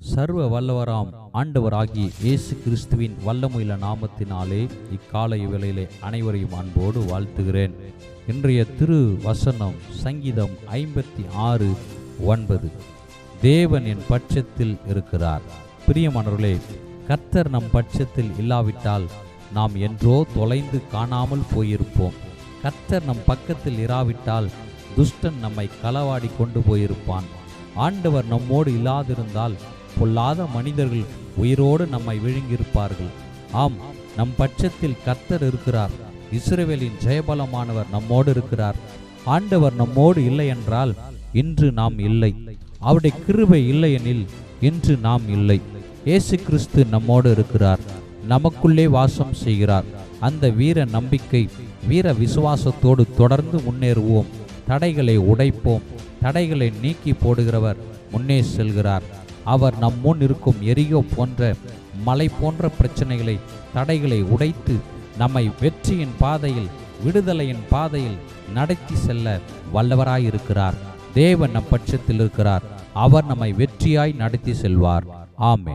சர்வ வல்லவராம் ஆண்டவராகிய இயேசு கிறிஸ்துவின் வல்லமுள்ள நாமத்தினாலே இக்காலை வேளையிலே அனைவரையும் அன்போடு வாழ்த்துகிறேன். இன்றைய திரு வசனம் சங்கீதம் 56:9. தேவன் என் பட்சத்தில் இருக்கிறார். பிரியமானவர்களே, கர்த்தர் நம் பட்சத்தில் இல்லாவிட்டால் நாம் என்றோ தொலைந்து காணாமல் போயிருப்போம். கர்த்தர் நம் பக்கத்தில் இராவிட்டால் துஷ்டன் நம்மை களவாடி கொண்டு போயிருப்பான். ஆண்டவர் நம்மோடு இல்லாதிருந்தால் பொல்லாத மனிதர்கள் உயிரோடு நம்மை விழுங்கியிருப்பார்கள். ஆம், நம் பட்சத்தில் கர்த்தர் இருக்கிறார். இஸ்ரவேலின் ஜெயபலமானவர் நம்மோடு இருக்கிறார். ஆண்டவர் நம்மோடு இல்லை என்றால் இன்று நாம் இல்லை. அவருடைய கிருபை இல்லையெனில் இன்று நாம் இல்லை. இயேசு கிறிஸ்து நம்மோடு இருக்கிறார், நமக்குள்ளே வாசம் செய்கிறார். அந்த வீர நம்பிக்கை, வீர விசுவாசத்தோடு தொடர்ந்து முன்னேறுவோம். தடைகளை உடைப்போம். தடைகளை நீக்கி போடுகிறவர் முன்னே செல்கிறார். அவர் நம் முன் இருக்கும் எரிகோ போன்ற மலை போன்ற பிரச்சனைகளை, தடைகளை உடைத்து நம்மை வெற்றியின் பாதையில், விடுதலையின் பாதையில் நடத்தி செல்ல வல்லவராயிருக்கிறார். தேவன் நம் பட்சத்தில் இருக்கிறார். அவர் நம்மை வெற்றியாய் நடத்தி செல்வார். ஆமென்.